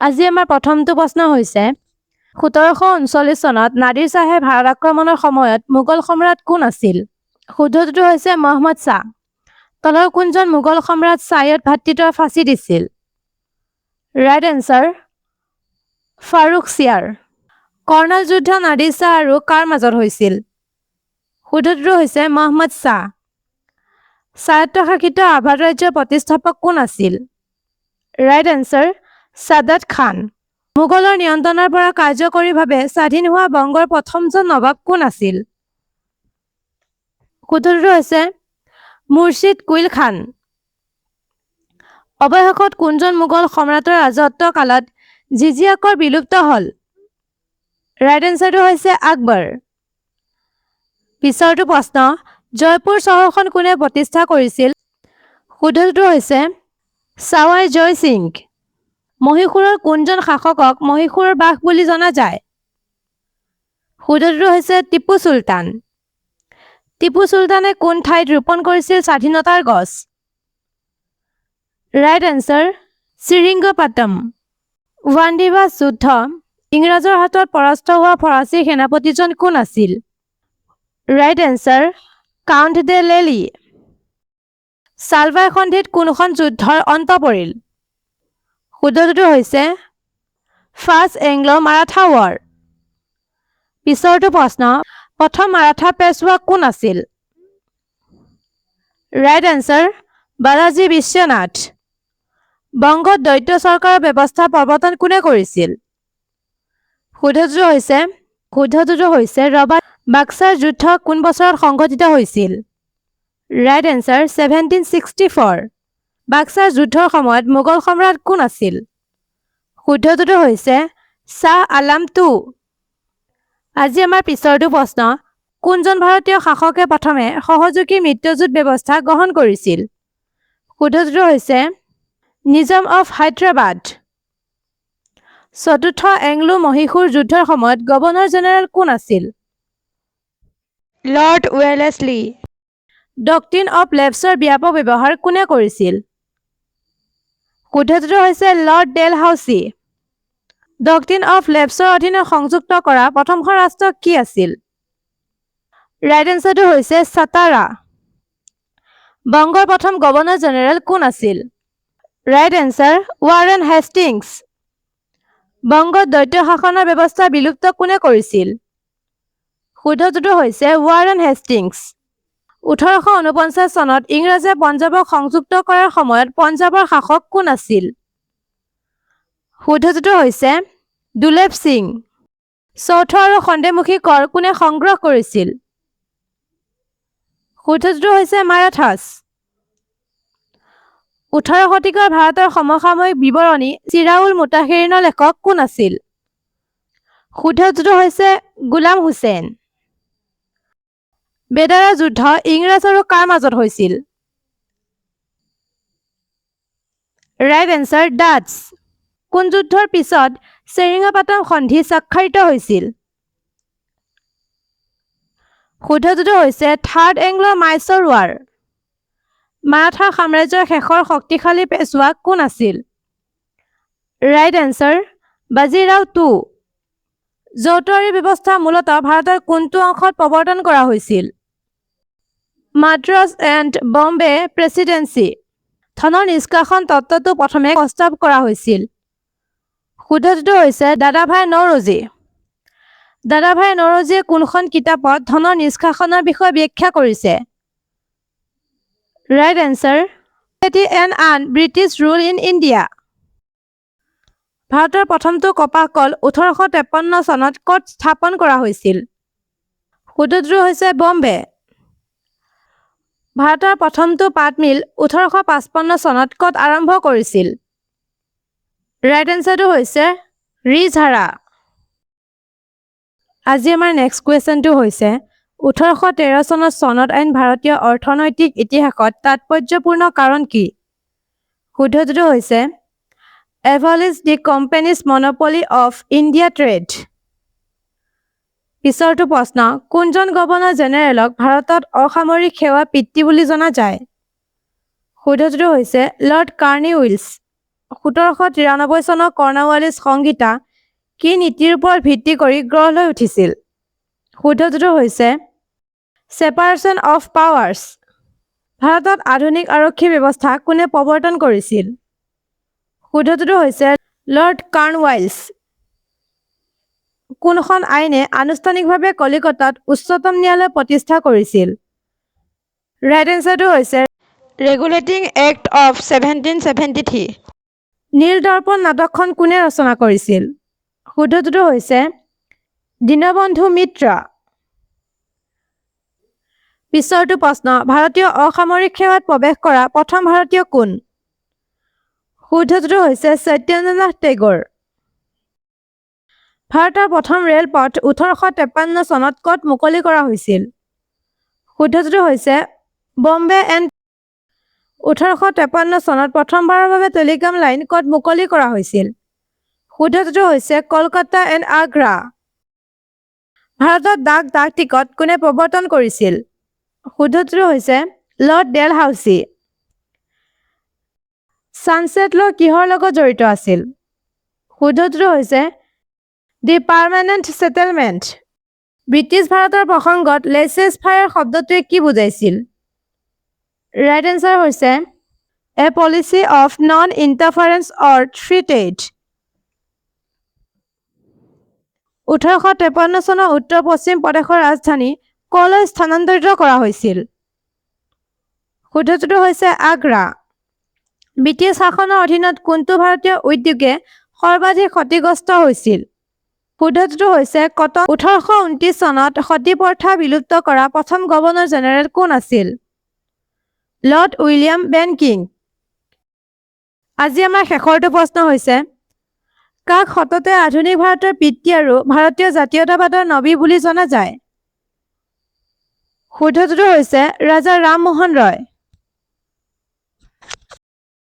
আজি আমাৰ প্ৰথমটো প্ৰশ্ন হৈছে 1739 চনত নাদিৰ শ্বাহে ভাৰত আক্ৰমণৰ সময়ত মোগল সম্ৰাট কোন আছিল? শুদ্ধটো হৈছে মহম্মদ শ্বাহ। তলৰ কোনজন মোগল সম্ৰাট ছাইয়দ ভাতৃত্বৰ ফাঁচি দিছিল? Right answer ফাৰুখছিয়াৰ। কৰ্ণাল যুদ্ধ নাদিৰ শ্বাহ আৰু কাৰ মাজত হৈছিল? শুদ্ধটো হৈছে মহম্মদ শ্বাহ। স্বায়ত্তশাসিত আভাদ ৰাজ্যৰ প্ৰতিষ্ঠাপক কোন আছিল? ৰাইট এনচাৰ ছাদাত খান। মোগলৰ নিয়ন্ত্ৰণৰ পৰা কাৰ্যকৰীভাৱে স্বাধীন হোৱা বংগৰ প্ৰথমজন নবাব কোন আছিল? শুদ্ধটো হৈছে মুৰ্ছিদ কুইল খান। অৱশেষত কোনজন মোগল সম্ৰাটৰ ৰাজত্ব কালত জিজিয়া কৰ বিলুপ্ত হ'ল? ৰাইট এনচাৰটো হৈছে আকবৰ। পিছৰটো প্ৰশ্ন জয়পুৰ চহৰখন কোনে প্ৰতিষ্ঠা কৰিছিল? শুদ্ধটো হৈছে ছাৱাই জয় সিং। মহীশূৰৰ কোনজন শাসকক মহীশূৰৰ বাঘ বুলি জনা যায়? শুদ্ধটো হৈছে টিপু চুলতান। টিপু চুলতানে কোন ঠাইত ৰোপণ কৰিছিল স্বাধীনতাৰ গছ? Right answer শ্ৰীৰিংগপাটম। ৱাণ্ডিৱাছ যুদ্ধ ইংৰাজৰ হাতত পৰাস্ত হোৱা ফৰাচী সেনাপতিজন কোন আছিল? Right answer count de Lally. Salbai সন্ধিত কোনখন যুদ্ধৰ অন্ত পৰিল? শুদ্ধটো হৈছে ফাৰ্ষ্ট এংলো মাৰাঠা ৱাৰ। পিছৰটো প্ৰশ্ন প্ৰথম মাৰাঠা পেছোৱা কোন আছিল? Right answer Balaji Vishwanath. বংগত দ্বৈত চৰকাৰৰ ব্যৱস্থা প্ৰৱৰ্তন কোনে কৰিছিল? শুদ্ধটো হৈছে ৰবাৰ্ট। বাক্সাৰ যুদ্ধ কোন বছৰত সংঘটিত হৈছিল? Right answer 1764। বাক্সাৰ যুদ্ধৰ সময়ত মোগল সম্ৰাট কোন আছিল? শুদ্ধটো হৈছে শ্বাহ আলাম টু। আজি আমাৰ পিছৰটো প্ৰশ্ন কোনজন ভাৰতীয় শাসকে প্ৰথমে সহযোগী মিত্ৰজোঁট ব্যৱস্থা গ্ৰহণ কৰিছিল? শুদ্ধটো হৈছে নিজাম অফ হায়দৰাবাদ। চতুৰ্থ এংলো মহীশূৰ যুদ্ধৰ সময়ত গভৰ্ণৰ জেনেৰেল কোন আছিল? লৰ্ড ৱেলেছলি। ডক্ট্ৰিন অফ লেপ্সৰ ব্যাপক ব্যৱহাৰ কোনে কৰিছিল? শুদ্ধটো হৈছে লৰ্ড ডেলহাউচি। ডক্ট্ৰিন অফ লেপ্সৰ অধীনত সংযুক্ত কৰা প্ৰথমখন ৰাষ্ট্ৰ কি আছিল? ৰাইট এনচাৰটো হৈছে ছাটাৰা। বংগৰ প্ৰথম গভৰ্ণৰ জেনেৰেল কোন আছিল? Right answer Warren Hastings. বংগত দ্বৈত শাসনৰ ব্যৱস্থা বিলুপ্ত কোনে কৰিছিল? শুদ্ধটো হৈছে ৱাৰেন হেষ্টিংছ। 1849 চনত ইংৰাজে পঞ্জাৱক সংযুক্ত কৰাৰ সময়ত পঞ্জাৱৰ শাসক কোন আছিল? শুদ্ধটো হৈছে দুলেপ সিং। চৌথ আৰু সন্দেহমুখী কৰ কোনে সংগ্ৰহ কৰিছিল? শুদ্ধটো হৈছে মাৰাঠাছ। 18 শতিকাৰ ভাৰতৰ সমসাময়িক বিৱৰণী চিৰাউল মুতাহিৰিনৰ লেখক কোন আছিল? শুদ্ধটো হৈছে গোলাম হুছেইন। বেদাৰা যুদ্ধ ইংৰাজ আৰু কাৰ মাজত হৈছিল? Right answer Dutch. কোন যুদ্ধৰ পিছত চেৰিঙাপাটম সন্ধি স্বাক্ষৰিত হৈছিল? শুদ্ধটো হৈছে থাৰ্ড এংলো মাইচৰ ৱাৰ। মাৰাঠা সাম্ৰাজ্যৰ শেষৰ শক্তিশালী পেছোৱা কোন আছিল? Right answer Bajirao two. যৌতুৱাৰী ব্যৱস্থা মূলতঃ ভাৰতৰ কোনটো অংশত প্ৰৱৰ্তন কৰা হৈছিল? Madras and Bombay presidency. ধনৰ নিষ্কাশন তত্ত্বটো প্ৰথমে প্ৰস্তাৱ কৰা হৈছিল? শুদ্ধটো হৈছে দাদাভাই নৌৰোজী। দাদাভাই নৌৰোজীয়ে কোনখন কিতাপত ধনৰ নিষ্কাশনৰ বিষয়ে ব্যাখ্যা কৰিছে? Right answer and British rule in India. ভাৰতৰ প্ৰথমটো কপাহ কল 1853 চনত ক'ত স্থাপন কৰা হৈছিল? শুদ্ধটো হৈছে বম্বে। ভাৰতৰ প্ৰথমটো পাট মিল 1855 চনত ক'ত আৰম্ভ কৰিছিল? ৰাইট এনচাৰটো হৈছে ৰিঝাৰা। আজি আমাৰ নেক্সট কুৱেশ্যনটো হৈছে 1813 চনত আইন ভাৰতীয় অৰ্থনৈতিক ইতিহাসত তাৎপৰ্যপূৰ্ণ কাৰণ কি? শুদ্ধটো হৈছে abolish the company's monopoly of India trade. পিছৰটো প্ৰশ্ন কোনজন গভৰ্ণৰ জেনেৰেলক ভাৰতত অসামৰিক সেৱা পিতৃ বুলি জনা যায়? শুদ্ধটো হৈছে লৰ্ড কাৰ্ণিউইলছ। 1793 চনৰ কৰ্ণৱালিছ সংহিতা কি নীতিৰ ওপৰত ভিত্তি কৰি গঢ় লৈ উঠিছিল? শুদ্ধটো হৈছে সেপাৰেশ্যন অফ পাৱাৰ্ছ। ভাৰতত আধুনিক আৰক্ষী ব্যৱস্থা কোনে প্ৰৱৰ্তন কৰিছিল? শুদ্ধটো হৈছে লৰ্ড কৰ্ণৱালিছ। কোনখন আইনে আনুষ্ঠানিকভাৱে কলিকতাত উচ্চতম ন্যায়ালয় প্ৰতিষ্ঠা কৰিছিল? ৰাইট এনচাৰটো হৈছে ৰেগুলেটিং এক্ট অফ 1773। নীল-দৰ্পণ নাটকখন কোনে ৰচনা কৰিছিল? শুদ্ধটো হৈছে দীনবন্ধু মিত্ৰ। পিছৰটো প্ৰশ্ন, ভাৰতীয় অসামৰিক সেৱাত প্ৰৱেশ কৰা প্ৰথম ভাৰতীয় কোন? শুদ্ধটো হৈছে সত্যেন্দ্ৰনাথ টেগোৰ। ভাৰতৰ প্ৰথম ৰেলপথ 1853 চনত ক'ত মুকলি কৰা হৈছিল? শুদ্ধটো হৈছে বম্বে এণ্ড 1853 চনত প্ৰথমবাৰৰ বাবে টেলিগ্ৰাম লাইন ক'ত মুকলি কৰা হৈছিল? শুদ্ধটো হৈছে কলকাতা এণ্ড আগ্ৰা। ভাৰতত ডাক টিকট কোনে প্ৰৱৰ্তন কৰিছিল? শুদ্ধটো হৈছে লৰ্ড ডেলহাউচি। ছানছেট ল' কিহৰ লগত জড়িত আছিল? শুদ্ধটো হৈছে দি পাৰ্মানেণ্ট ছেটেলমেণ্ট। ব্ৰিটিছ ভাৰতৰ প্ৰসংগত লেইছেছ ফায়াৰ শব্দটোৱে কি বুজাইছিল? ৰাইট এনচাৰ হৈছে a policy of non interference or free trade. 1853 চনৰ উত্তৰ-পশ্চিম প্ৰদেশৰ ৰাজধানী ক'লৈ স্থানান্তৰিত কৰা হৈছিল? শুদ্ধটো হৈছে আগ্ৰা। ব্ৰিটিছ শাসনৰ অধীনত কোনটো ভাৰতীয় উদ্যোগে সৰ্বাধিক ক্ষতিগ্ৰস্ত হৈছিল? শুদ্ধটো হৈছে কটন। 1829 চনত সতী প্ৰথা বিলুপ্ত কৰা প্ৰথম গভৰ্ণৰ জেনেৰেল কোন আছিল? Lord William Bentinck. আজি আমাৰ শেষৰটো প্ৰশ্ন হৈছে কাক সততে আধুনিক ভাৰতৰ পিতৃ আৰু ভাৰতীয় জাতীয়তাবাদৰ নবী বুলি জনা যায়? শুদ্ধটো হৈছে ৰাজা ৰামমোহন ৰয়।